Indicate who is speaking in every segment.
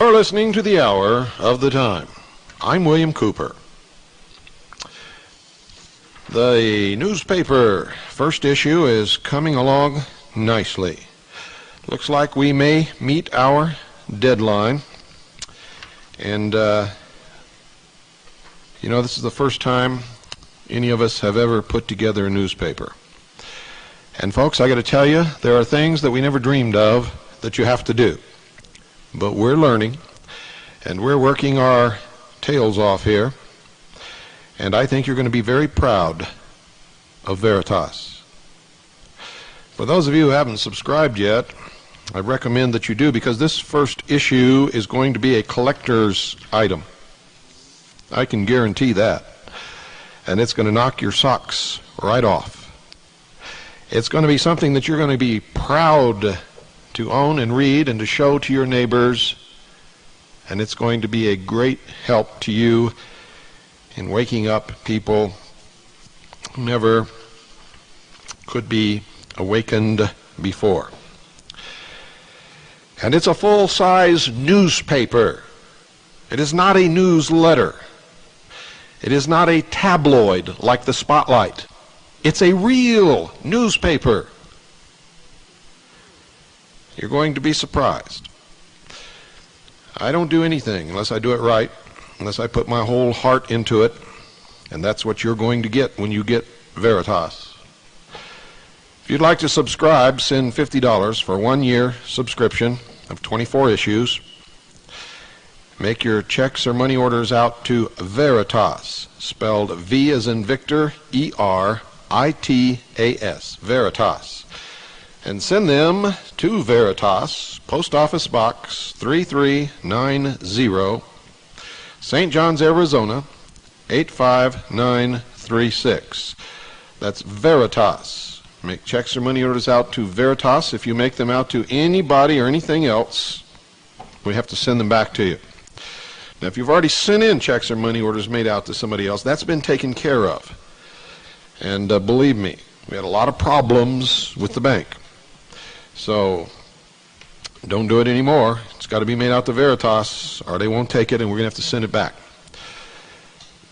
Speaker 1: You're listening to the Hour of the Time. I'm William Cooper. The newspaper first issue is coming along nicely. Looks like we may meet our deadline. And, this is the first time any of us have ever put together a newspaper. And folks, I got to tell you, there are things that we never dreamed of that you have to do. But we're learning, and we're working our tails off here, and I think you're going to be very proud of Veritas. For those of you who haven't subscribed yet, I recommend that you do, because this first issue is going to be a collector's item. I can guarantee that. And it's going to knock your socks right off. It's going to be something that you're going to be proud to own and read and to show to your neighbors, and it's going to be a great help to you in waking up people who never could be awakened before. And it's a full-size newspaper. It is not a newsletter. It is not a tabloid like the Spotlight. It's a real newspaper. You're going to be surprised. I don't do anything unless I do it right, unless I put my whole heart into it, and that's what you're going to get when you get Veritas. If you'd like to subscribe, send $50 for a 1-year subscription of 24 issues. Make your checks or money orders out to Veritas, spelled V as in Victor, E-R-I-T-A-S, Veritas. And send them to Veritas, Post Office Box 3390, St. John's, Arizona, 85936. That's Veritas. Make checks or money orders out to Veritas. If you make them out to anybody or anything else, we have to send them back to you. Now, if you've already sent in checks or money orders made out to somebody else, that's been taken care of. And believe me, we had a lot of problems with the bank. So don't do it anymore. It's got to be made out to Veritas, or they won't take it, and we're going to have to send it back.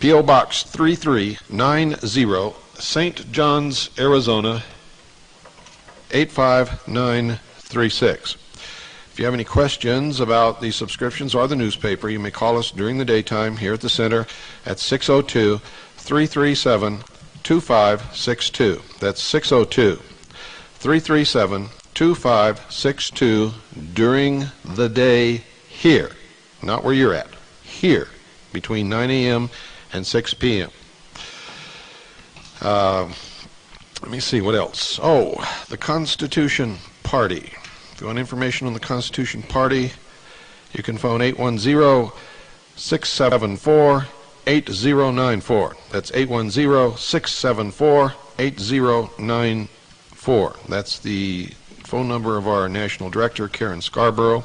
Speaker 1: P.O. Box 3390, St. John's, Arizona, 85936. If you have any questions about the subscriptions or the newspaper, you may call us during the daytime here at the center at 602-337-2562. That's 602-337-2562 during the day here, not where you're at, here, between 9 a.m. and 6 p.m. Let me see, what else? Oh, the Constitution Party. If you want information on the Constitution Party, you can phone 810-674-8094. That's 810-674-8094. That's the phone number of our National Director, Karen Scarborough.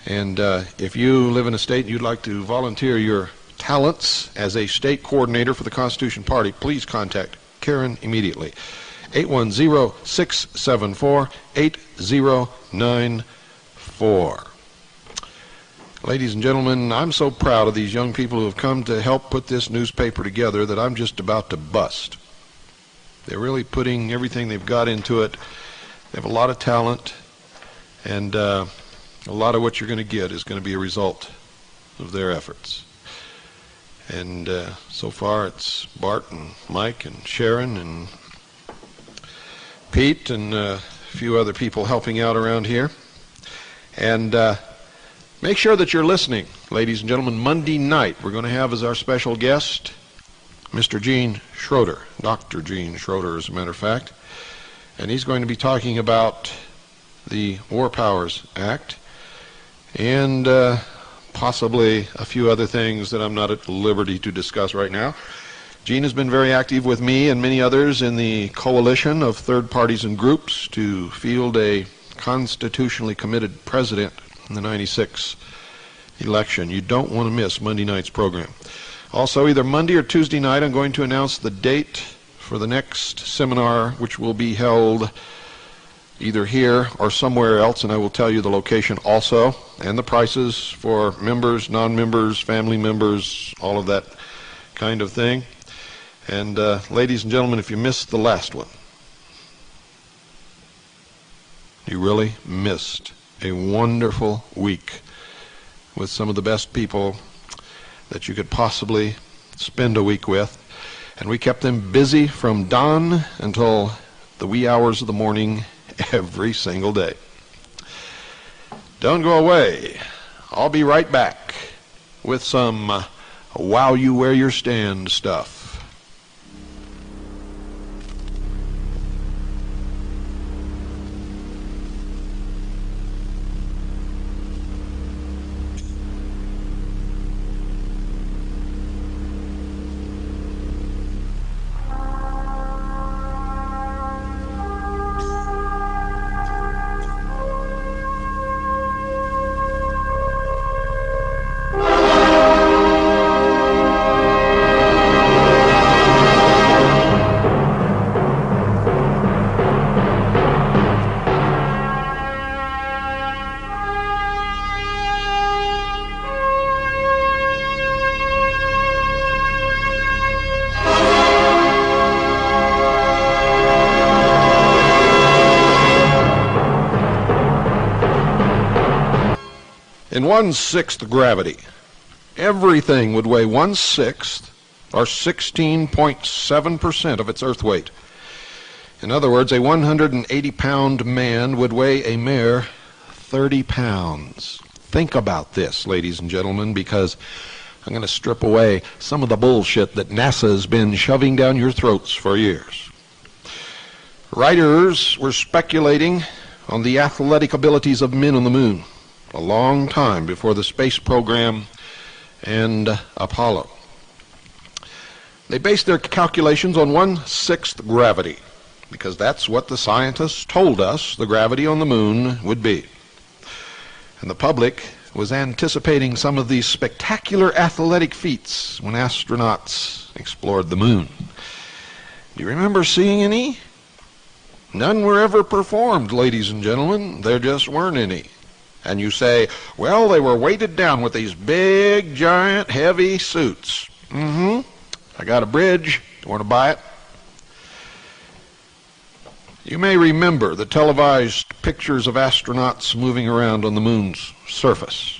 Speaker 1: And if you live in a state and you'd like to volunteer your talents as a state coordinator for the Constitution Party, please contact Karen immediately. 810-674-8094. Ladies and gentlemen, I'm so proud of these young people who have come to help put this newspaper together that I'm just about to bust. They're really putting everything they've got into it. They have a lot of talent, and a lot of what you're going to get is going to be a result of their efforts. And so far it's Bart and Mike and Sharon and Pete and a few other people helping out around here. And make sure that you're listening, ladies and gentlemen. Monday night we're going to have as our special guest Mr. Gene Schroeder, Dr. Gene Schroeder, as a matter of fact. And he's going to be talking about the War Powers Act and possibly a few other things that I'm not at liberty to discuss right now. Gene has been very active with me and many others in the coalition of third parties and groups to field a constitutionally committed president in the 96 election. You don't want to miss Monday night's program. Also, either Monday or Tuesday night, I'm going to announce the date for the next seminar, which will be held either here or somewhere else, and I will tell you the location also, and the prices for members, non-members, family members, all of that kind of thing. And ladies and gentlemen, if you missed the last one, you really missed a wonderful week with some of the best people that you could possibly spend a week with. And we kept them busy from dawn until the wee hours of the morning every single day. Don't go away. I'll be right back with some wow you where you stand stuff. In 1/6 gravity, everything would weigh 1/6, or 16.7% of its earth weight. In other words, a 180-pound man would weigh a mere 30 pounds. Think about this, ladies and gentlemen, because I'm going to strip away some of the bullshit that NASA's been shoving down your throats for years. Writers were speculating on the athletic abilities of men on the moon a long time before the space program and Apollo. They based their calculations on 1/6 gravity, because that's what the scientists told us the gravity on the moon would be. And the public was anticipating some of these spectacular athletic feats when astronauts explored the moon. Do you remember seeing any? None were ever performed, ladies and gentlemen. There just weren't any. And you say, well, they were weighted down with these big, giant, heavy suits. I got a bridge. You want to buy it? You may remember the televised pictures of astronauts moving around on the moon's surface.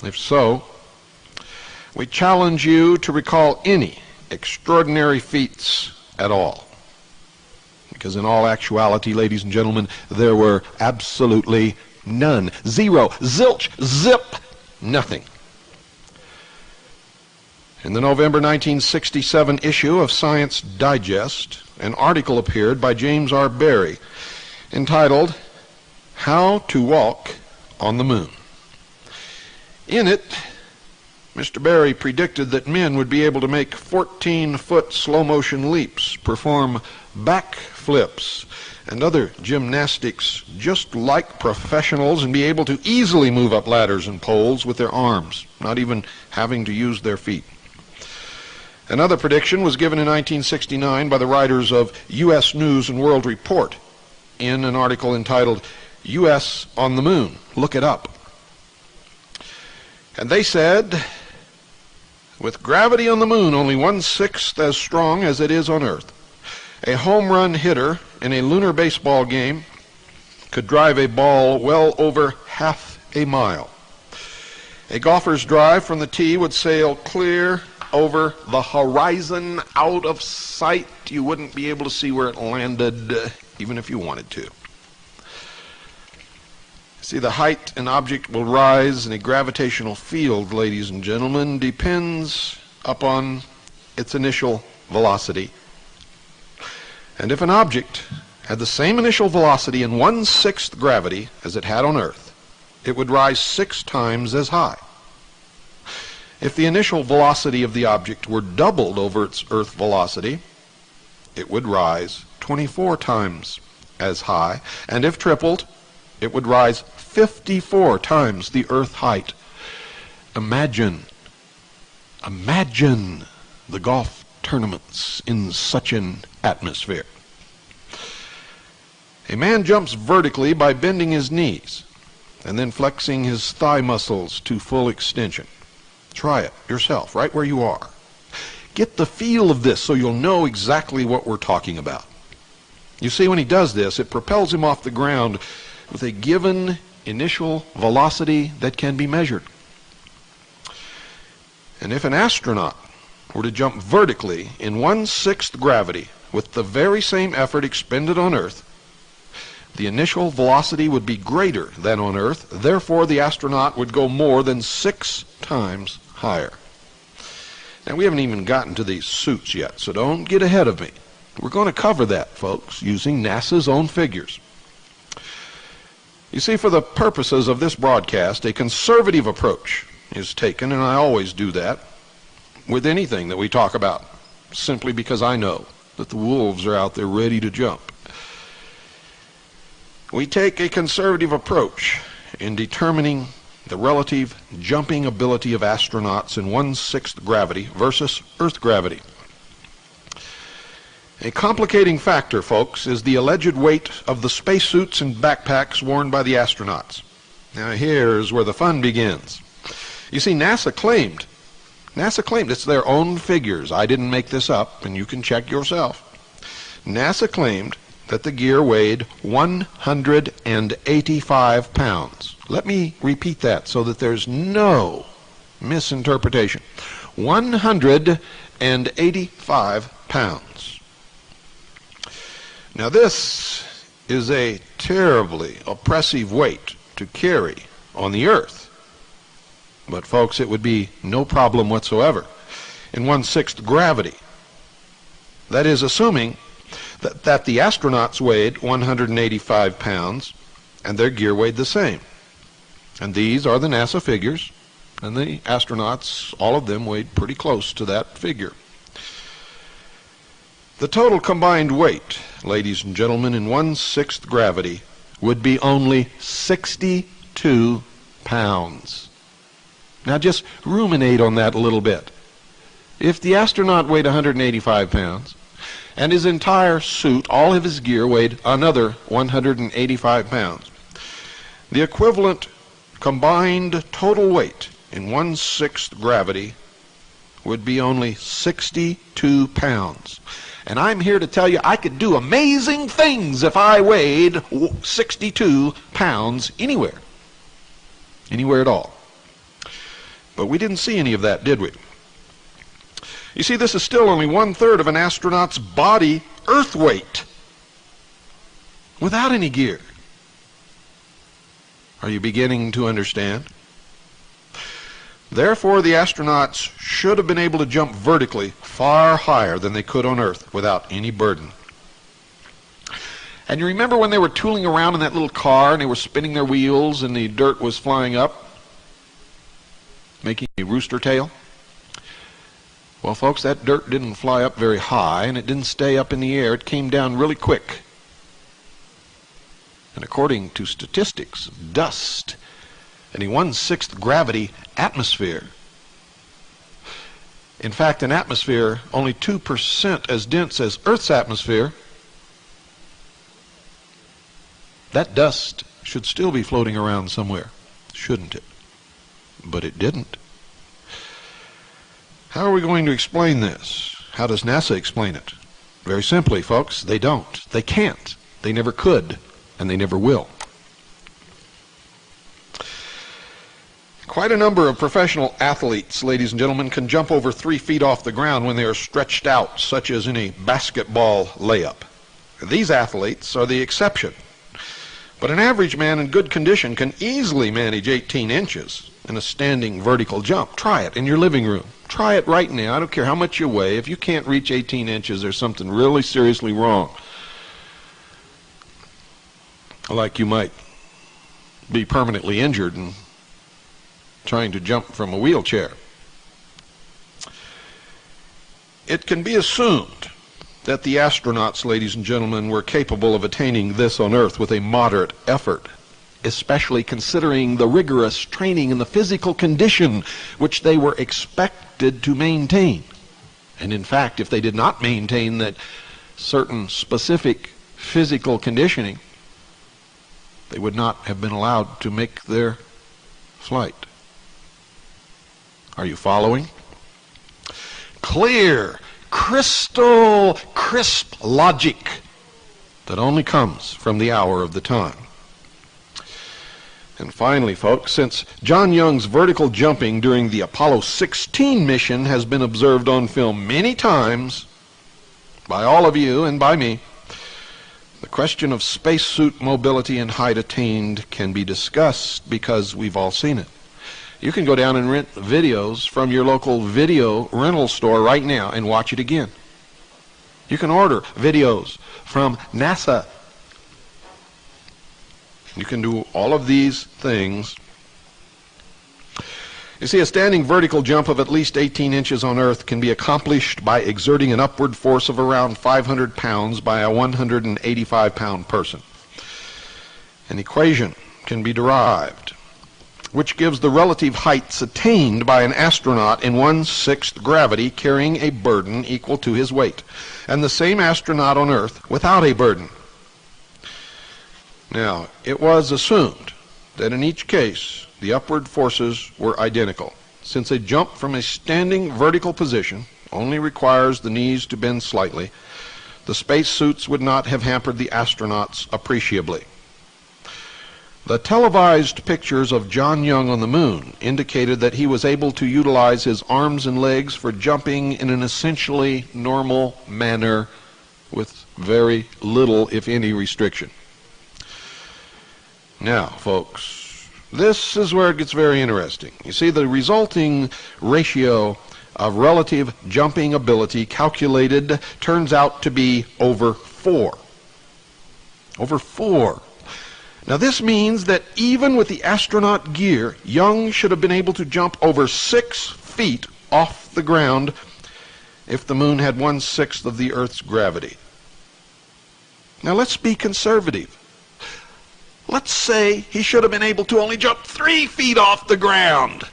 Speaker 1: If so, we challenge you to recall any extraordinary feats at all. Because in all actuality, ladies and gentlemen, there were absolutely none. Zero. Zilch. Zip. Nothing. In the November 1967 issue of Science Digest, an article appeared by James R. Barrie entitled, How to Walk on the Moon. In it, Mr. Barrie predicted that men would be able to make 14-foot slow-motion leaps, perform backflips, and other gymnastics just like professionals, and be able to easily move up ladders and poles with their arms, not even having to use their feet. Another prediction was given in 1969 by the writers of U.S. News and World Report in an article entitled, U.S. on the Moon. Look it up. And they said, with gravity on the moon only 1/6 as strong as it is on Earth, a home run hitter in a lunar baseball game could drive a ball well over half a mile. A golfer's drive from the tee would sail clear over the horizon, out of sight. You wouldn't be able to see where it landed, even if you wanted to. See, the height an object will rise in a gravitational field, ladies and gentlemen, depends upon its initial velocity. And if an object had the same initial velocity in 1/6 gravity as it had on Earth, it would rise 6 times as high. If the initial velocity of the object were doubled over its Earth velocity, it would rise 24 times as high. And if tripled, it would rise 54 times the Earth height. Imagine the golf tournaments in such an atmosphere. A man jumps vertically by bending his knees and then flexing his thigh muscles to full extension. Try it yourself, right where you are. Get the feel of this so you'll know exactly what we're talking about. You see, when he does this, it propels him off the ground with a given initial velocity that can be measured. And if an astronaut were to jump vertically in 1/6 gravity with the very same effort expended on Earth, the initial velocity would be greater than on Earth. Therefore, the astronaut would go more than 6 times higher. Now, we haven't even gotten to these suits yet, so don't get ahead of me. We're going to cover that, folks, using NASA's own figures. You see, for the purposes of this broadcast, a conservative approach is taken, and I always do that with anything that we talk about, simply because I know that the wolves are out there ready to jump. We take a conservative approach in determining the relative jumping ability of astronauts in 1/6 gravity versus Earth gravity. A complicating factor, folks, is the alleged weight of the spacesuits and backpacks worn by the astronauts. Now here's where the fun begins. You see, NASA claimed, it's their own figures. I didn't make this up, and you can check yourself. NASA claimed that the gear weighed 185 pounds. Let me repeat that so that there's no misinterpretation. 185 pounds. Now this is a terribly oppressive weight to carry on the Earth. But folks, it would be no problem whatsoever in 1/6 gravity. That is, assuming that the astronauts weighed 185 pounds and their gear weighed the same. And these are the NASA figures, and the astronauts, all of them, weighed pretty close to that figure. The total combined weight, ladies and gentlemen, in 1/6 gravity would be only 62 pounds. Now just ruminate on that a little bit. If the astronaut weighed 185 pounds, and his entire suit, all of his gear, weighed another 185 pounds, the equivalent combined total weight in 1/6 gravity would be only 62 pounds. And I'm here to tell you I could do amazing things if I weighed 62 pounds anywhere at all. But we didn't see any of that, did we? You see, this is still only 1/3 of an astronaut's body Earth weight without any gear. Are you beginning to understand? Therefore, the astronauts should have been able to jump vertically far higher than they could on Earth without any burden. And you remember when they were tooling around in that little car and they were spinning their wheels and the dirt was flying up, making a rooster tail? Well, folks, that dirt didn't fly up very high and it didn't stay up in the air. It came down really quick. And according to statistics, dust in a 1/6 gravity atmosphere. In fact, an atmosphere only 2% as dense as Earth's atmosphere, that dust should still be floating around somewhere, shouldn't it? But it didn't. How are we going to explain this? How does NASA explain it? Very simply, folks, they don't. They can't. They never could, and they never will. Quite a number of professional athletes, ladies and gentlemen, can jump over 3 feet off the ground when they are stretched out, such as in a basketball layup. These athletes are the exception. But an average man in good condition can easily manage 18 inches in a standing vertical jump. Try it in your living room. Try it right now. I don't care how much you weigh. If you can't reach 18 inches, there's something really seriously wrong. Like you might be permanently injured and trying to jump from a wheelchair. It can be assumed that the astronauts, ladies and gentlemen, were capable of attaining this on Earth with a moderate effort, especially considering the rigorous training and the physical condition which they were expected to maintain. And in fact, if they did not maintain that certain specific physical conditioning, they would not have been allowed to make their flight. Are you following? Clear, crystal crisp logic that only comes from the hour of the time. And finally, folks, since John Young's vertical jumping during the Apollo 16 mission has been observed on film many times by all of you and by me, the question of spacesuit mobility and height attained can be discussed because we've all seen it. You can go down and rent videos from your local video rental store right now and watch it again. You can order videos from NASA. You can do all of these things. You see, a standing vertical jump of at least 18 inches on Earth can be accomplished by exerting an upward force of around 500 pounds by a 185-pound person. An equation can be derived which gives the relative heights attained by an astronaut in 1/6 gravity carrying a burden equal to his weight, and the same astronaut on Earth without a burden. Now, it was assumed that in each case the upward forces were identical, since a jump from a standing vertical position only requires the knees to bend slightly. The spacesuits would not have hampered the astronauts appreciably. The televised pictures of John Young on the moon indicated that he was able to utilize his arms and legs for jumping in an essentially normal manner with very little, if any, restriction. Now, folks, this is where it gets very interesting. You see, the resulting ratio of relative jumping ability calculated turns out to be over 4. Over 4. Now, this means that even with the astronaut gear, Young should have been able to jump over 6 feet off the ground if the moon had 1/6 of the Earth's gravity. Now, let's be conservative. Let's say he should have been able to only jump 3 feet off the ground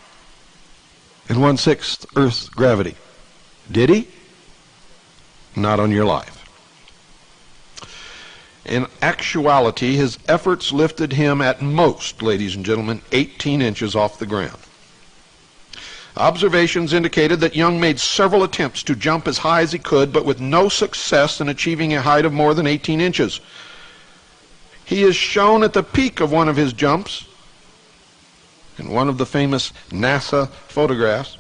Speaker 1: in 1/6 Earth's gravity. Did he? Not on your life. In actuality, his efforts lifted him at most, ladies and gentlemen, 18 inches off the ground. Observations indicated that Young made several attempts to jump as high as he could, but with no success in achieving a height of more than 18 inches. He is shown at the peak of one of his jumps in one of the famous NASA photographs.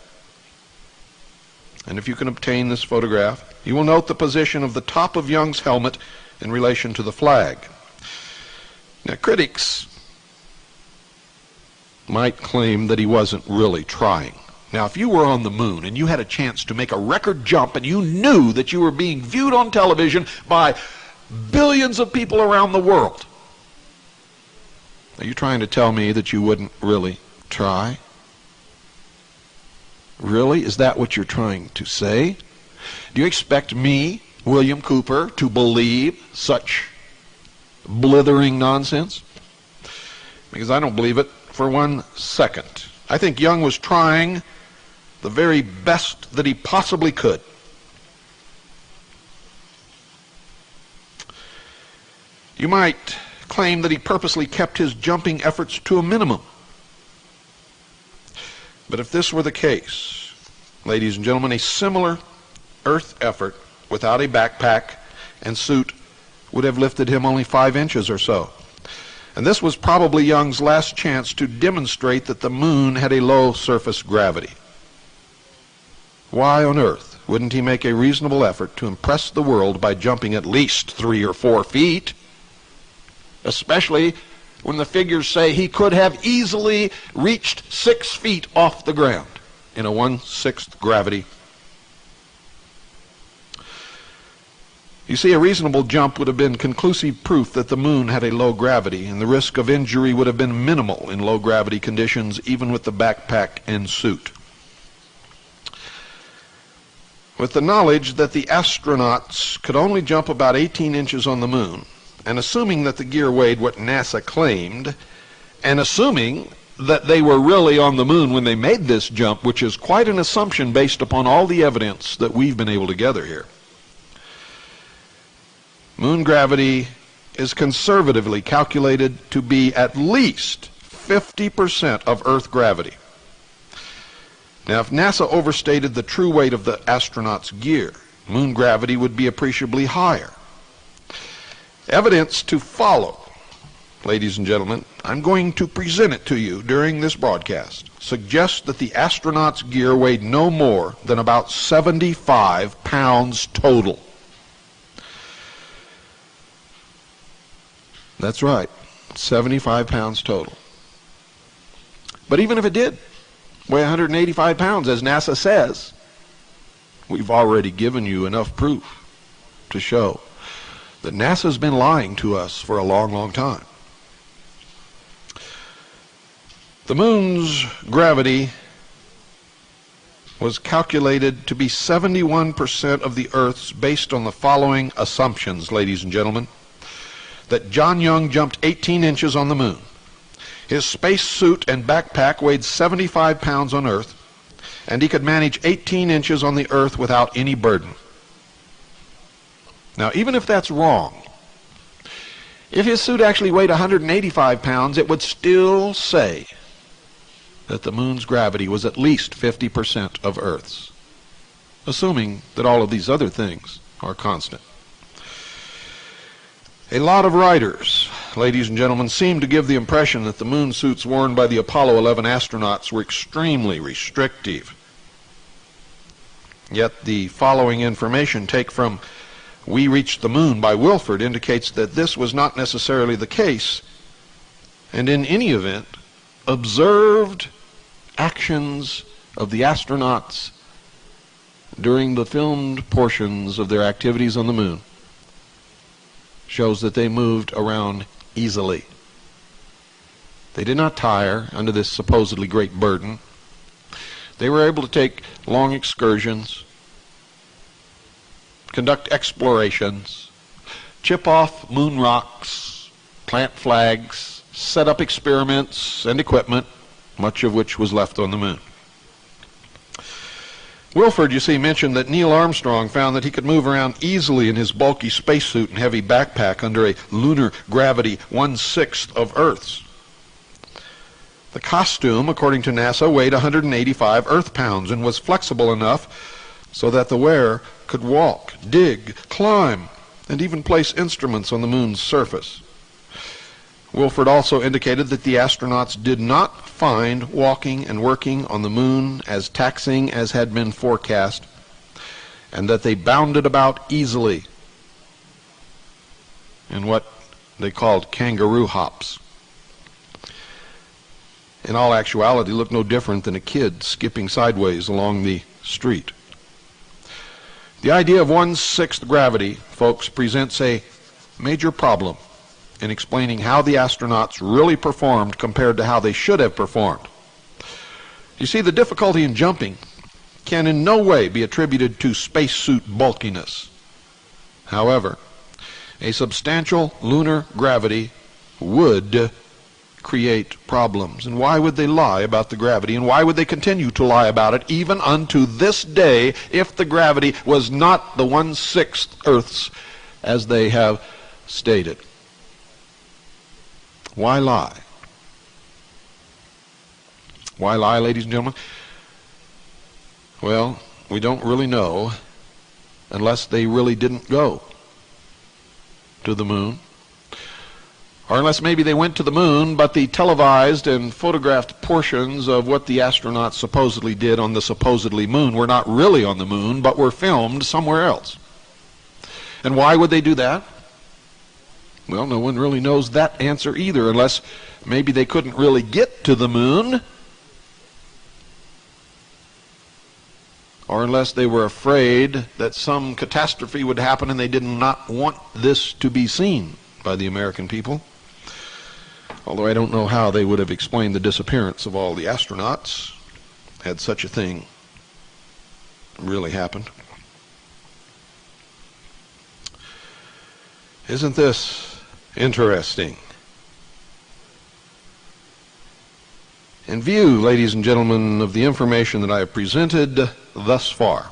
Speaker 1: And if you can obtain this photograph, you will note the position of the top of Young's helmet in relation to the flag. Now, critics might claim that he wasn't really trying. Now, if you were on the moon and you had a chance to make a record jump and you knew that you were being viewed on television by billions of people around the world, are you trying to tell me that you wouldn't really try? Really? Is that what you're trying to say? Do you expect me, William Cooper, to believe such blithering nonsense? Because I don't believe it for 1 second. I think Young was trying the very best that he possibly could. You might claim that he purposely kept his jumping efforts to a minimum. But if this were the case, ladies and gentlemen, a similar Earth effort without a backpack and suit would have lifted him only 5 inches or so. And this was probably Young's last chance to demonstrate that the moon had a low surface gravity. Why on earth wouldn't he make a reasonable effort to impress the world by jumping at least 3 or 4 feet? Especially when the figures say he could have easily reached 6 feet off the ground in a 1/6 gravity. You see, a reasonable jump would have been conclusive proof that the moon had a low gravity, and the risk of injury would have been minimal in low gravity conditions, even with the backpack and suit. With the knowledge that the astronauts could only jump about 18 inches on the moon, and assuming that the gear weighed what NASA claimed, and assuming that they were really on the moon when they made this jump, which is quite an assumption based upon all the evidence that we've been able to gather here, moon gravity is conservatively calculated to be at least 50% of Earth gravity. Now, if NASA overstated the true weight of the astronauts' gear, moon gravity would be appreciably higher. Evidence to follow, ladies and gentlemen, I'm going to present it to you during this broadcast, suggests that the astronauts' gear weighed no more than about 75 pounds total. That's right, 75 pounds total. But even if it did weigh 185 pounds, as NASA says, we've already given you enough proof to show that NASA's been lying to us for a long, long time. The moon's gravity was calculated to be 71% of the Earth's based on the following assumptions, ladies and gentlemen. That John Young jumped 18 inches on the moon. His space suit and backpack weighed 75 pounds on Earth, and he could manage 18 inches on the Earth without any burden. Now, even if that's wrong, if his suit actually weighed 185 pounds, it would still say that the moon's gravity was at least 50% of Earth's, assuming that all of these other things are constant. A lot of writers, ladies and gentlemen, seem to give the impression that the moon suits worn by the Apollo 11 astronauts were extremely restrictive. Yet the following information taken from We Reached the Moon by Wilford indicates that this was not necessarily the case, and in any event, observed actions of the astronauts during the filmed portions of their activities on the moon shows that they moved around easily. They did not tire under this supposedly great burden. They were able to take long excursions, conduct explorations, chip off moon rocks, plant flags, set up experiments and equipment, much of which was left on the moon. Wilford, you see, mentioned that Neil Armstrong found that he could move around easily in his bulky spacesuit and heavy backpack under a lunar gravity 1/6 of Earth's. The costume, according to NASA, weighed 185 Earth pounds and was flexible enough so that the wearer could walk, dig, climb, and even place instruments on the moon's surface. Wilford also indicated that the astronauts did not find walking and working on the moon as taxing as had been forecast, and that they bounded about easily in what they called kangaroo hops. In all actuality, looked no different than a kid skipping sideways along the street. The idea of 1/6 gravity, folks, presents a major problem in explaining how the astronauts really performed compared to how they should have performed. You see, the difficulty in jumping can in no way be attributed to spacesuit bulkiness. However, a substantial lunar gravity would create problems. And why would they lie about the gravity? And why would they continue to lie about it even unto this day if the gravity was not the 1/6 Earth's as they have stated? Why lie? Why lie, ladies and gentlemen? Well, we don't really know unless they really didn't go to the moon. Or unless maybe they went to the moon, but the televised and photographed portions of what the astronauts supposedly did on the supposedly moon were not really on the moon, but were filmed somewhere else. And why would they do that? Well, no one really knows that answer either, unless maybe they couldn't really get to the moon, or unless they were afraid that some catastrophe would happen and they did not want this to be seen by the American people. Although I don't know how they would have explained the disappearance of all the astronauts had such a thing really happened. Isn't this interesting? In view, ladies and gentlemen, of the information that I have presented thus far,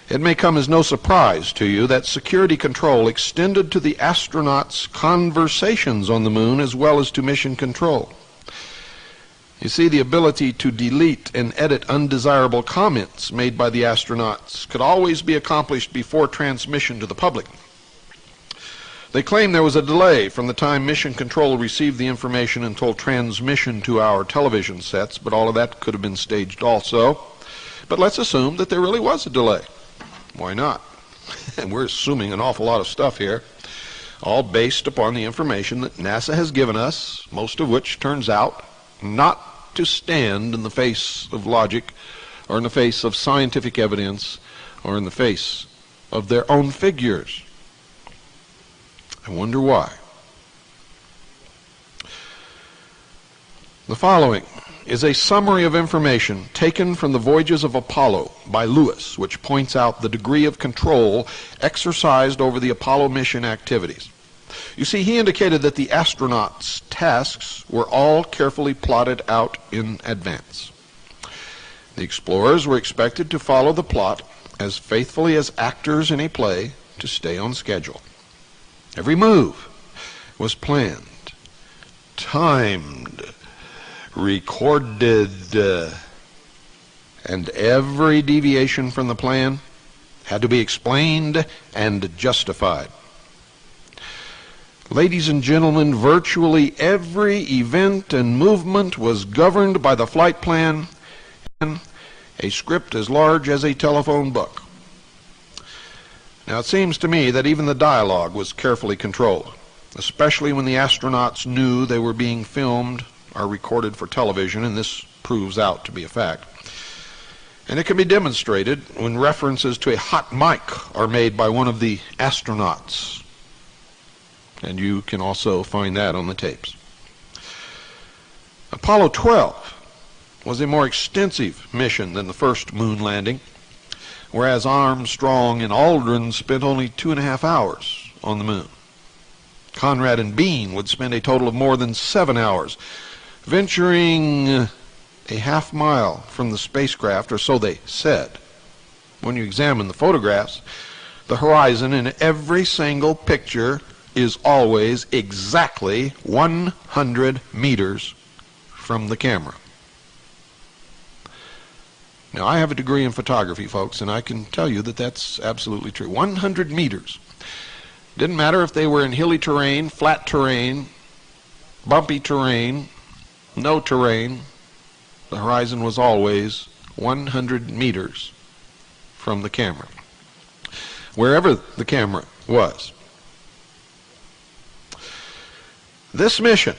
Speaker 1: It may come as no surprise to you that security control extended to the astronauts' conversations on the moon as well as to mission control. You see, the ability to delete and edit undesirable comments made by the astronauts could always be accomplished before transmission to the public. They claim there was a delay from the time mission control received the information until transmission to our television sets, but all of that could have been staged also. But let's assume that there really was a delay. Why not? And we're assuming an awful lot of stuff here, all based upon the information that NASA has given us, most of which turns out not to stand in the face of logic or in the face of scientific evidence or in the face of their own figures. I wonder why. The following is a summary of information taken from the Voyages of Apollo by Lewis, which points out the degree of control exercised over the Apollo mission activities. You see, he indicated that the astronauts' tasks were all carefully plotted out in advance. The explorers were expected to follow the plot as faithfully as actors in a play to stay on schedule. Every move was planned, timed, recorded, and every deviation from the plan had to be explained and justified. Ladies and gentlemen, virtually every event and movement was governed by the flight plan and a script as large as a telephone book. Now, it seems to me that even the dialogue was carefully controlled, especially when the astronauts knew they were being filmed or recorded for television, and this proves out to be a fact. And it can be demonstrated when references to a hot mic are made by one of the astronauts. And you can also find that on the tapes. Apollo 12 was a more extensive mission than the first moon landing, whereas Armstrong and Aldrin spent only 2.5 hours on the moon. Conrad and Bean would spend a total of more than 7 hours, venturing a half mile from the spacecraft, or so they said. When you examine the photographs, the horizon in every single picture is always exactly 100 meters from the camera. Now, I have a degree in photography, folks, and I can tell you that that's absolutely true. 100 meters. Didn't matter if they were in hilly terrain, flat terrain, bumpy terrain, no terrain. The horizon was always 100 meters from the camera, wherever the camera was. This mission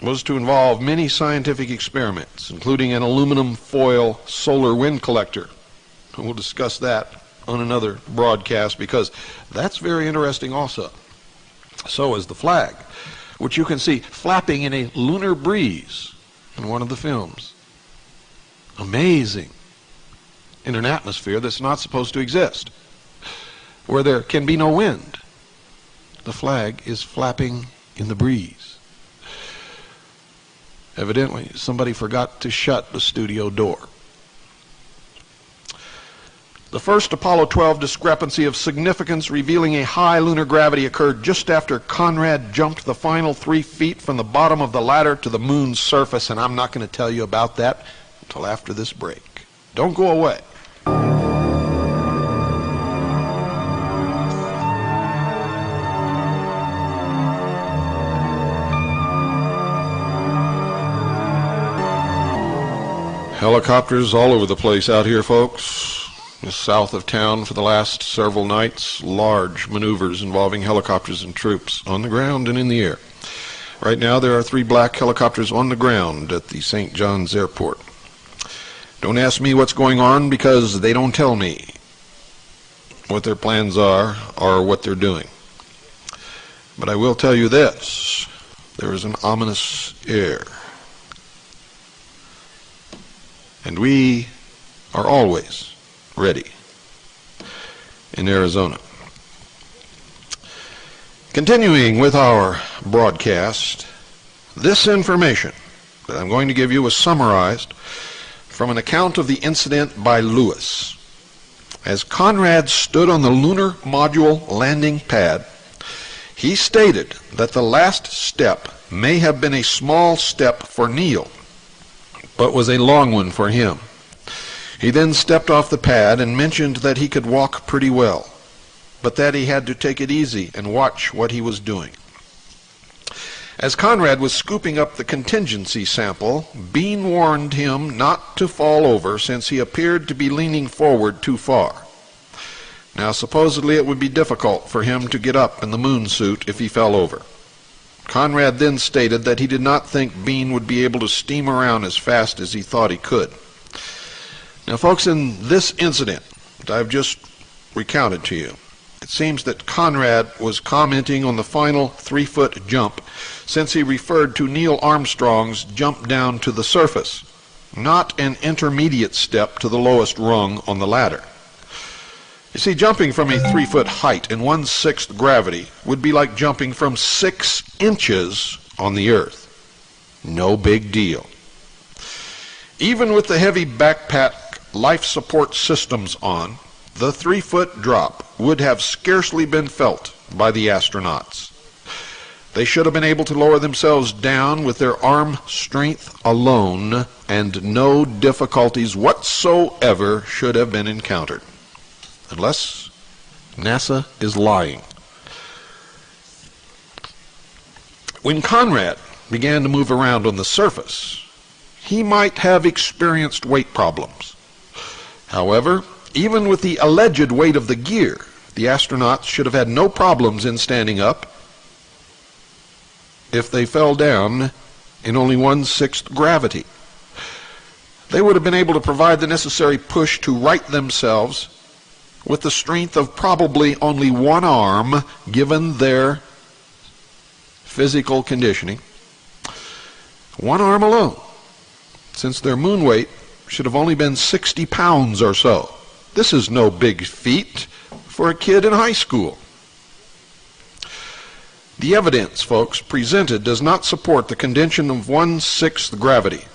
Speaker 1: was to involve many scientific experiments, including an aluminum foil solar wind collector. And we'll discuss that on another broadcast because that's very interesting also. So is the flag, which you can see flapping in a lunar breeze in one of the films. Amazing. In an atmosphere that's not supposed to exist, where there can be no wind. The flag is flapping in the breeze. Evidently, somebody forgot to shut the studio door. The first Apollo 12 discrepancy of significance revealing a high lunar gravity occurred just after Conrad jumped the final 3 feet from the bottom of the ladder to the moon's surface, and I'm not going to tell you about that until after this break. Don't go away. Helicopters all over the place out here, folks. Just south of town for the last several nights, large maneuvers involving helicopters and troops on the ground and in the air. Right now there are 3 black helicopters on the ground at the St. John's Airport. Don't ask me what's going on because they don't tell me what their plans are or what they're doing. But I will tell you this, there is an ominous air. And we are always ready in Arizona. Continuing with our broadcast, this information that I'm going to give you was summarized from an account of the incident by Lewis. As Conrad stood on the lunar module landing pad, he stated that the last step may have been a small step for Neil, but was a long one for him. He then stepped off the pad and mentioned that he could walk pretty well, but that he had to take it easy and watch what he was doing. As Conrad was scooping up the contingency sample, Bean warned him not to fall over since he appeared to be leaning forward too far. Now, supposedly it would be difficult for him to get up in the moon suit if he fell over. Conrad then stated that he did not think Bean would be able to steam around as fast as he thought he could. Now, folks, in this incident that I've just recounted to you, it seems that Conrad was commenting on the final 3-foot jump since he referred to Neil Armstrong's jump down to the surface, not an intermediate step to the lowest rung on the ladder. You see, jumping from a 3-foot height in 1/6 gravity would be like jumping from 6 inches on the earth. No big deal. Even with the heavy backpack life support systems on, the 3-foot drop would have scarcely been felt by the astronauts. They should have been able to lower themselves down with their arm strength alone, and no difficulties whatsoever should have been encountered. Unless NASA is lying. When Conrad began to move around on the surface, he might have experienced weight problems. However, even with the alleged weight of the gear, the astronauts should have had no problems in standing up if they fell down in only 1/6 gravity. They would have been able to provide the necessary push to right themselves with the strength of probably only one arm, given their physical conditioning. One arm alone, since their moon weight should have only been 60 pounds or so. This is no big feat for a kid in high school. The evidence, folks, presented does not support the condition of 1/6 gravity.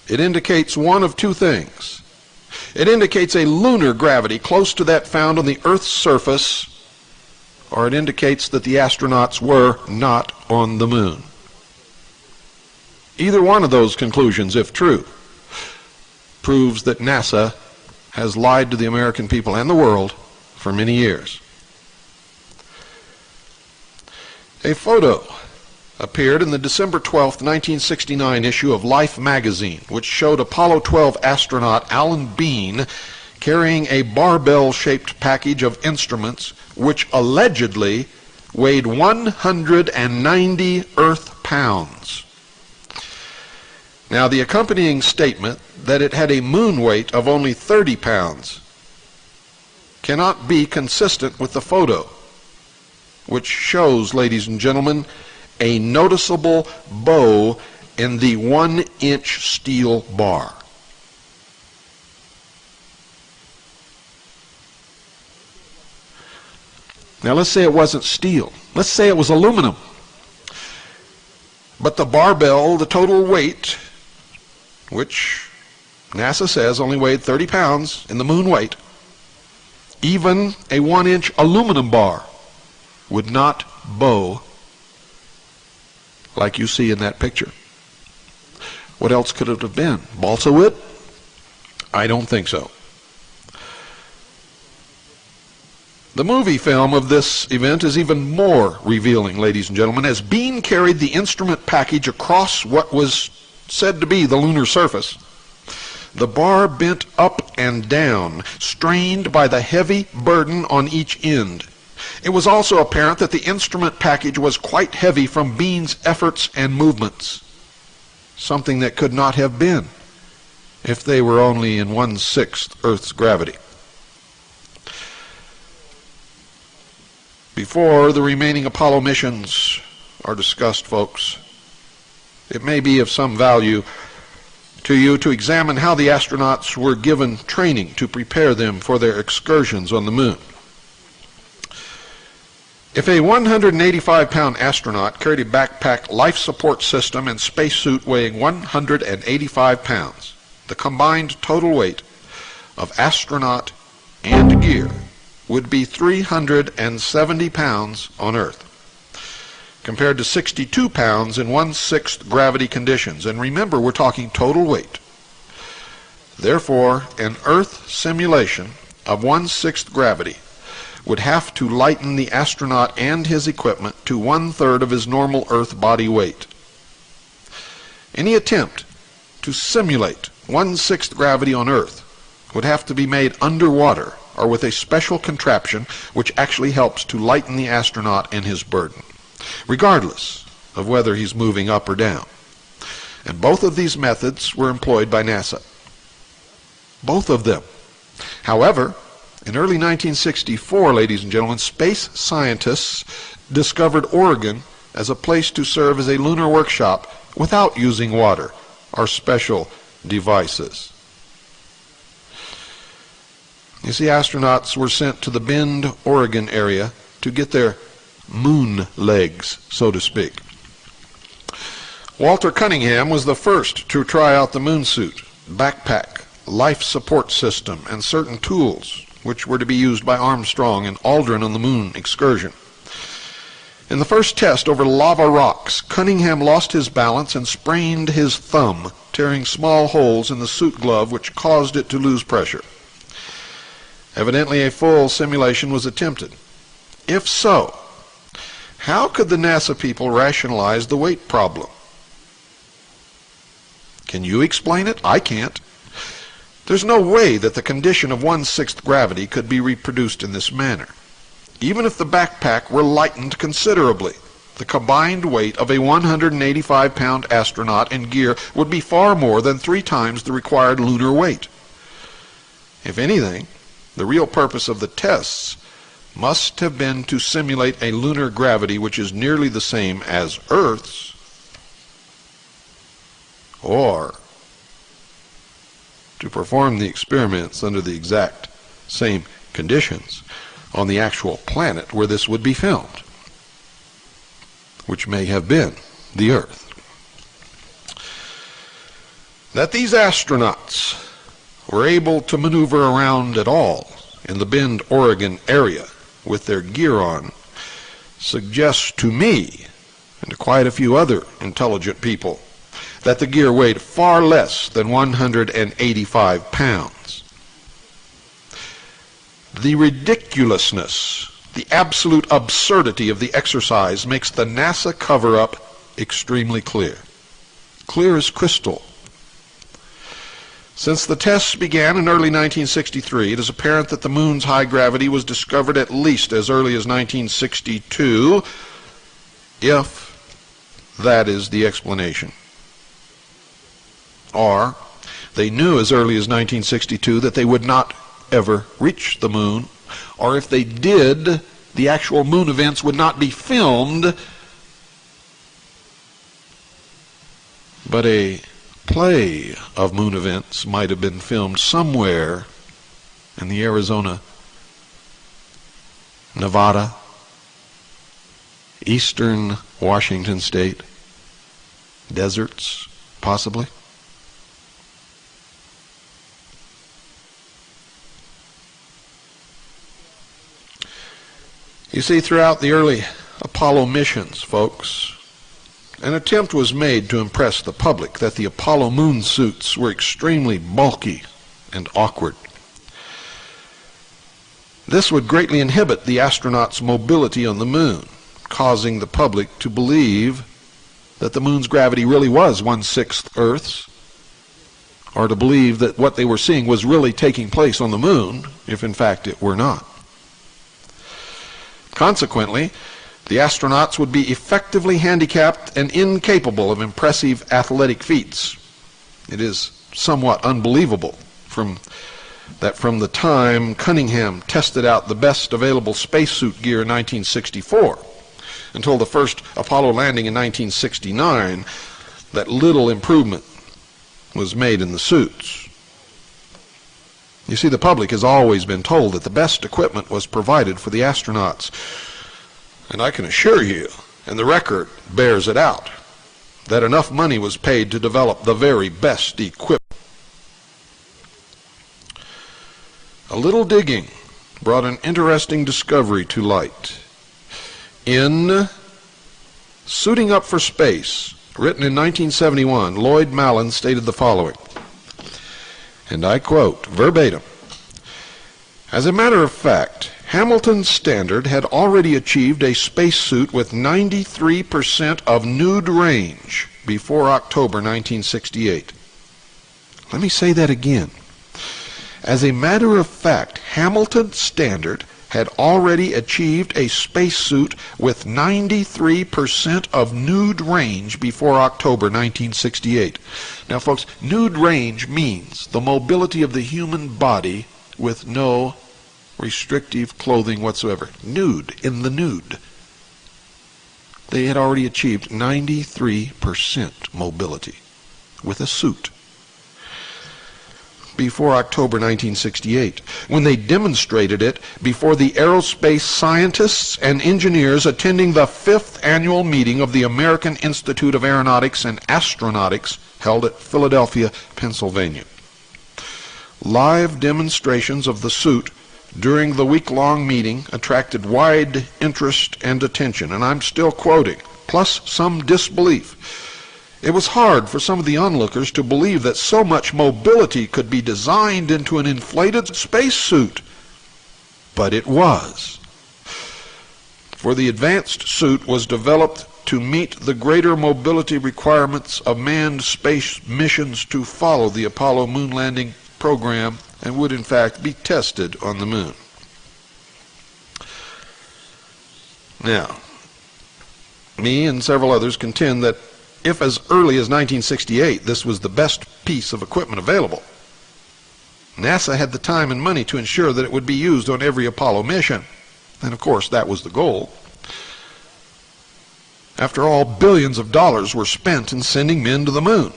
Speaker 1: It indicates one of two things. It indicates a lunar gravity close to that found on the Earth's surface, or it indicates that the astronauts were not on the moon. Either one of those conclusions, if true, proves that NASA has lied to the American people and the world for many years. A photo appeared in the December 12, 1969 issue of Life magazine, which showed Apollo 12 astronaut Alan Bean carrying a barbell-shaped package of instruments which allegedly weighed 190 Earth pounds. Now, the accompanying statement that it had a moon weight of only 30 pounds cannot be consistent with the photo, which shows, ladies and gentlemen, a noticeable bow in the 1-inch steel bar. Now, let's say it wasn't steel. Let's say it was aluminum. But the barbell, the total weight, which NASA says only weighed 30 pounds in the moon weight, even a 1-inch aluminum bar would not bow like you see in that picture. What else could it have been? Balsa wood? I don't think so. The movie film of this event is even more revealing, ladies and gentlemen, as Bean carried the instrument package across what was said to be the lunar surface. The bar bent up and down, strained by the heavy burden on each end. It was also apparent that the instrument package was quite heavy from Bean's efforts and movements, something that could not have been if they were only in 1/6 Earth's gravity. Before the remaining Apollo missions are discussed, folks, it may be of some value to you to examine how the astronauts were given training to prepare them for their excursions on the moon. If a 185-pound astronaut carried a backpack life support system and spacesuit weighing 185 pounds, the combined total weight of astronaut and gear would be 370 pounds on Earth, compared to 62 pounds in 1/6 gravity conditions. And remember, we're talking total weight. Therefore, an Earth simulation of 1/6 gravity would have to lighten the astronaut and his equipment to 1/3 of his normal Earth body weight. Any attempt to simulate 1/6 gravity on Earth would have to be made underwater or with a special contraption which actually helps to lighten the astronaut and his burden, regardless of whether he's moving up or down. And both of these methods were employed by NASA. Both of them. However, in early 1964, ladies and gentlemen, space scientists discovered Oregon as a place to serve as a lunar workshop without using water or special devices. You see, astronauts were sent to the Bend, Oregon area to get their moon legs, so to speak. Walter Cunningham was the first to try out the moon suit, backpack, life support system, and certain tools which were to be used by Armstrong and Aldrin on the moon excursion. In the first test over lava rocks, Cunningham lost his balance and sprained his thumb, tearing small holes in the suit glove which caused it to lose pressure. Evidently a full simulation was attempted. If so, how could the NASA people rationalize the weight problem? Can you explain it? I can't. There's no way that the condition of 1/6 gravity could be reproduced in this manner. Even if the backpack were lightened considerably, the combined weight of a 185-pound astronaut in gear would be far more than 3 times the required lunar weight. If anything, the real purpose of the tests must have been to simulate a lunar gravity which is nearly the same as Earth's, or to perform the experiments under the exact same conditions on the actual planet where this would be filmed, which may have been the Earth. That these astronauts were able to maneuver around at all in the Bend, Oregon area with their gear on suggests to me, and to quite a few other intelligent people, that the gear weighed far less than 185 pounds. The ridiculousness, the absolute absurdity of the exercise makes the NASA cover-up extremely clear. Clear as crystal. Since the tests began in early 1963, it is apparent that the moon's high gravity was discovered at least as early as 1962, if that is the explanation. Or they knew as early as 1962 that they would not ever reach the moon, or if they did, the actual moon events would not be filmed, but a play of moon events might have been filmed somewhere in the Arizona, Nevada, eastern Washington state deserts, possibly. You see, throughout the early Apollo missions, folks, an attempt was made to impress the public that the Apollo moon suits were extremely bulky and awkward. This would greatly inhibit the astronauts' mobility on the moon, causing the public to believe that the moon's gravity really was 1/6 Earth's, or to believe that what they were seeing was really taking place on the moon, if in fact it were not. Consequently, the astronauts would be effectively handicapped and incapable of impressive athletic feats. It is somewhat unbelievable that from the time Cunningham tested out the best available spacesuit gear in 1964 until the first Apollo landing in 1969, that little improvement was made in the suits. You see, the public has always been told that the best equipment was provided for the astronauts. And I can assure you, and the record bears it out, that enough money was paid to develop the very best equipment. A little digging brought an interesting discovery to light. In Suiting Up for Space, written in 1971, Lloyd Mallon stated the following, and I quote verbatim, "As a matter of fact, Hamilton's Standard had already achieved a spacesuit with 93% of nude range before October 1968. Let me say that again. As a matter of fact, Hamilton's Standard had already achieved a spacesuit with 93% of nude range before October 1968. Now, folks, nude range means the mobility of the human body with no restrictive clothing whatsoever. Nude, in the nude. They had already achieved 93% mobility with a suit before October 1968, when they demonstrated it before the aerospace scientists and engineers attending the 5th annual meeting of the American Institute of Aeronautics and Astronautics held at Philadelphia, Pennsylvania. Live demonstrations of the suit during the week-long meeting attracted wide interest and attention, and I'm still quoting, plus some disbelief. It was hard for some of the onlookers to believe that so much mobility could be designed into an inflated spacesuit. But it was. For the advanced suit was developed to meet the greater mobility requirements of manned space missions to follow the Apollo moon landing program and would in fact be tested on the moon. Now, me and several others contend that if as early as 1968 this was the best piece of equipment available, NASA had the time and money to ensure that it would be used on every Apollo mission. And of course that was the goal. After all, billions of dollars were spent in sending men to the moon.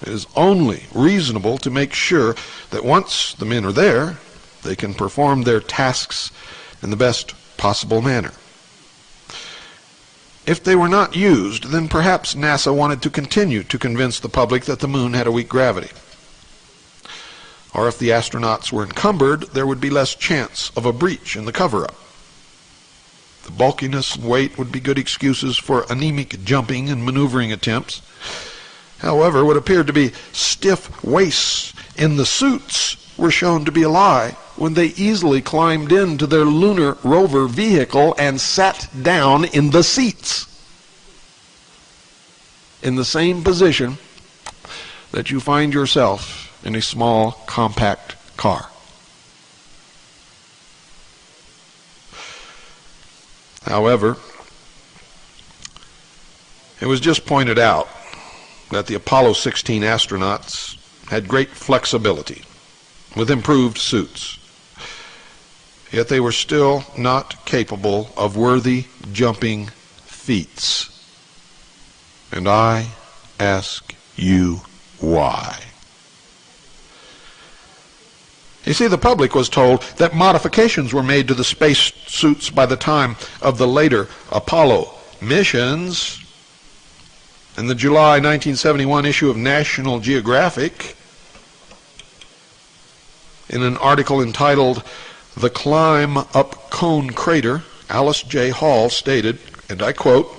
Speaker 1: It is only reasonable to make sure that once the men are there, they can perform their tasks in the best possible manner. If they were not used, then perhaps NASA wanted to continue to convince the public that the moon had a weak gravity. Or if the astronauts were encumbered, there would be less chance of a breach in the cover-up. The bulkiness and weight would be good excuses for anemic jumping and maneuvering attempts. However, what appeared to be stiff waists in the suits were shown to be a lie when they easily climbed into their lunar rover vehicle and sat down in the seats in the same position that you find yourself in a small, compact car. However, it was just pointed out that the Apollo 16 astronauts had great flexibility with improved suits. Yet they were still not capable of worthy jumping feats. And I ask you why. You see, the public was told that modifications were made to the space suits by the time of the later Apollo missions. In the July 1971 issue of National Geographic, in an article entitled "The Climb Up Cone Crater," Alice J. Hall stated, and I quote,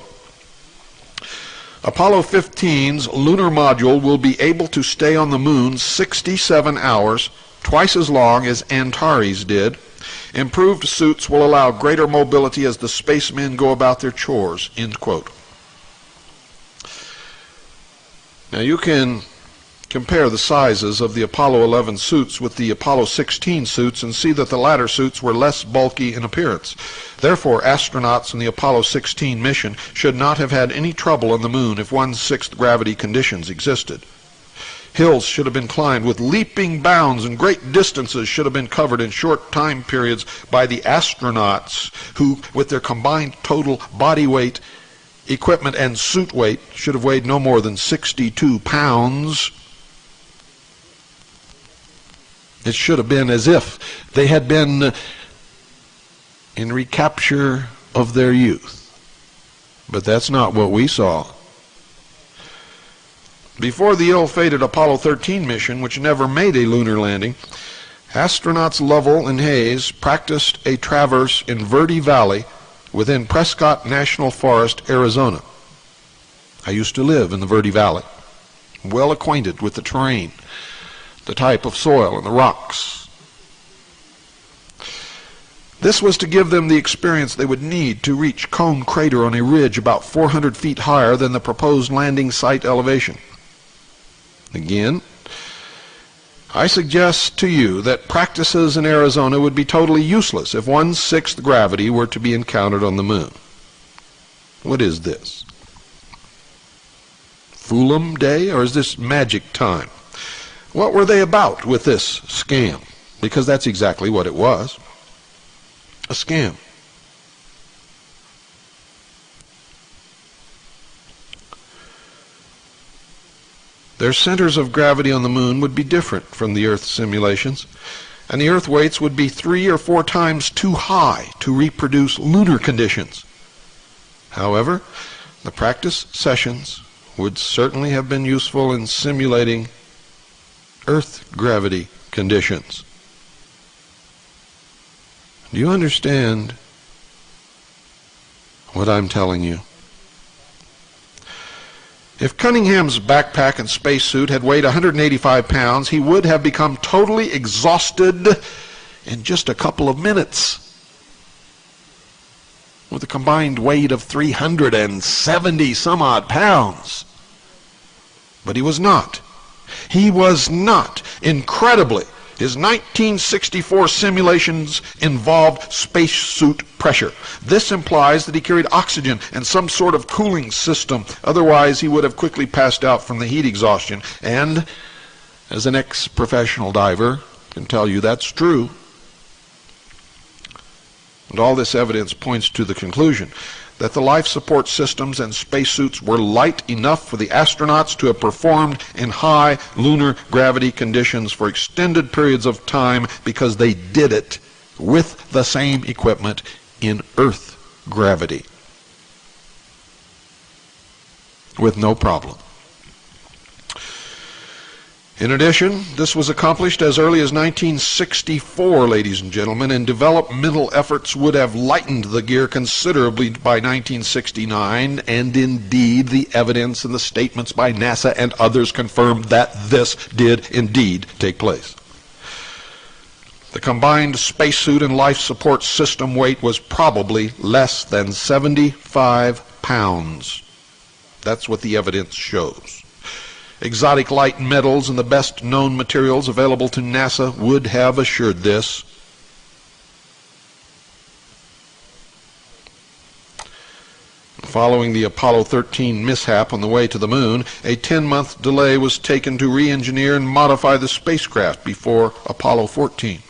Speaker 1: "Apollo 15's lunar module will be able to stay on the moon 67 hours, twice as long as Antares did. Improved suits will allow greater mobility as the spacemen go about their chores," end quote. Now you can compare the sizes of the Apollo 11 suits with the Apollo 16 suits and see that the latter suits were less bulky in appearance. Therefore, astronauts in the Apollo 16 mission should not have had any trouble on the moon if 1/6 gravity conditions existed. Hills should have been climbed with leaping bounds, and great distances should have been covered in short time periods by the astronauts who, with their combined total body weight, equipment, and suit weight, should have weighed no more than 62 pounds. It should have been as if they had been in recapture of their youth. But that's not what we saw. Before the ill-fated Apollo 13 mission, which never made a lunar landing, Astronauts Lovell and Hayes practiced a traverse in Verde Valley within Prescott National Forest, Arizona. I used to live in the Verde Valley, well acquainted with the terrain, the type of soil, and the rocks. This was to give them the experience they would need to reach Cone Crater on a ridge about 400 feet higher than the proposed landing site elevation. Again, I suggest to you that practices in Arizona would be totally useless if 1/6 gravity were to be encountered on the moon. What is this? Foolum Day, or is this magic time? What were they about with this scam? Because that's exactly what it was. A scam. Their centers of gravity on the moon would be different from the Earth simulations, and the Earth weights would be 3 or 4 times too high to reproduce lunar conditions. However, the practice sessions would certainly have been useful in simulating Earth gravity conditions. Do you understand what I'm telling you? If Cunningham's backpack and spacesuit had weighed 185 pounds, he would have become totally exhausted in just a couple of minutes. With a combined weight of 370 some odd pounds. But he was not. He was not. Incredibly, his 1964 simulations involved spacesuit pressure. This implies that he carried oxygen and some sort of cooling system. Otherwise, he would have quickly passed out from the heat exhaustion. And, as an ex-professional diver, I can tell you that's true. And all this evidence points to the conclusion that the life support systems and spacesuits were light enough for the astronauts to have performed in high lunar gravity conditions for extended periods of time because they did it with the same equipment in Earth gravity with no problem. In addition, this was accomplished as early as 1964, ladies and gentlemen, and developmental efforts would have lightened the gear considerably by 1969, and indeed the evidence and the statements by NASA and others confirmed that this did indeed take place. The combined spacesuit and life support system weight was probably less than 75 pounds. That's what the evidence shows. Exotic light metals and the best known materials available to NASA would have assured this. Following the Apollo 13 mishap on the way to the moon, a 10-month delay was taken to re-engineer and modify the spacecraft before Apollo 14.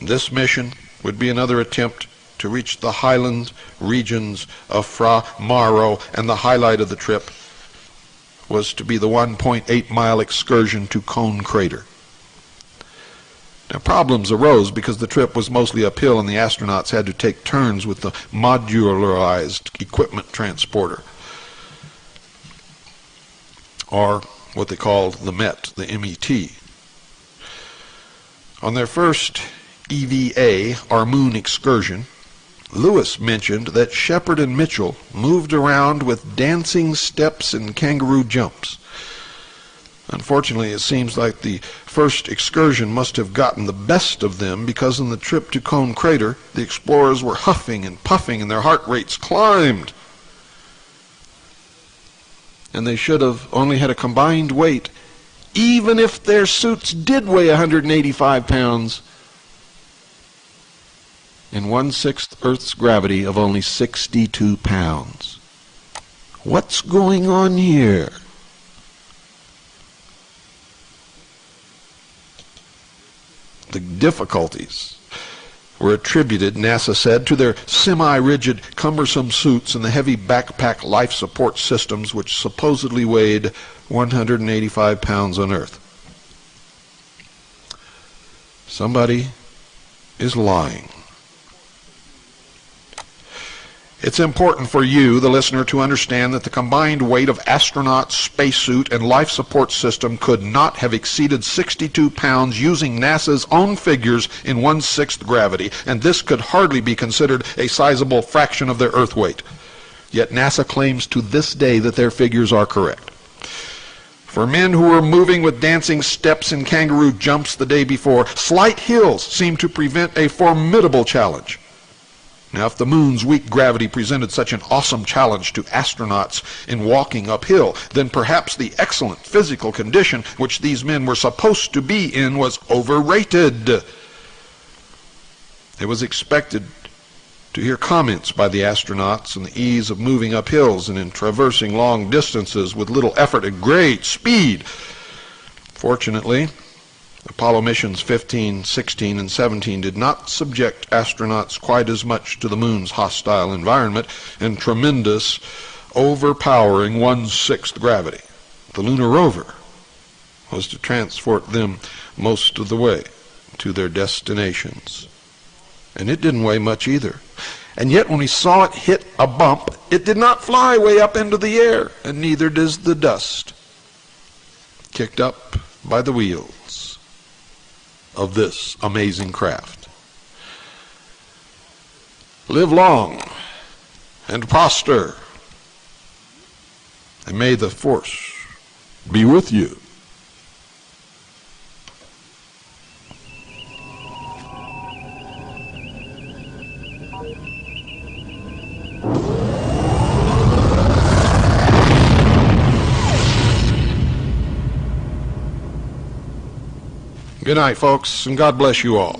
Speaker 1: This mission would be another attempt to reach the highland regions of Fra Mauro, and the highlight of the trip was to be the 1.8-mile excursion to Cone Crater. Now, problems arose because the trip was mostly uphill and the astronauts had to take turns with the modularized equipment transporter, or what they called the MET, the MET. On their first EVA, or moon excursion, Lewis mentioned that Shepard and Mitchell moved around with dancing steps and kangaroo jumps. Unfortunately, it seems like the first excursion must have gotten the best of them, because on the trip to Cone Crater, the explorers were huffing and puffing and their heart rates climbed. And they should have only had a combined weight, even if their suits did weigh 185 pounds, in 1/6 Earth's gravity of only 62 pounds. What's going on here? The difficulties were attributed, NASA said, to their semi-rigid, cumbersome suits and the heavy backpack life support systems which supposedly weighed 185 pounds on Earth. Somebody is lying. It's important for you, the listener, to understand that the combined weight of astronaut, spacesuit, and life support system could not have exceeded 62 pounds using NASA's own figures in 1/6 gravity, and this could hardly be considered a sizable fraction of their Earth weight. Yet NASA claims to this day that their figures are correct. For men who were moving with dancing steps and kangaroo jumps the day before, slight hills seemed to present a formidable challenge. Now, if the moon's weak gravity presented such an awesome challenge to astronauts in walking uphill, then perhaps the excellent physical condition which these men were supposed to be in was overrated. It was expected to hear comments by the astronauts on the ease of moving up hills and in traversing long distances with little effort and great speed. Fortunately, Apollo missions 15, 16, and 17 did not subject astronauts quite as much to the moon's hostile environment and tremendous, overpowering 1/6 gravity. The lunar rover was to transport them most of the way to their destinations. And it didn't weigh much either. And yet when we saw it hit a bump, it did not fly way up into the air, and neither does the dust kicked up by the wheels of this amazing craft. Live long and prosper, and may the force be with you. Good night, folks, and God bless you all.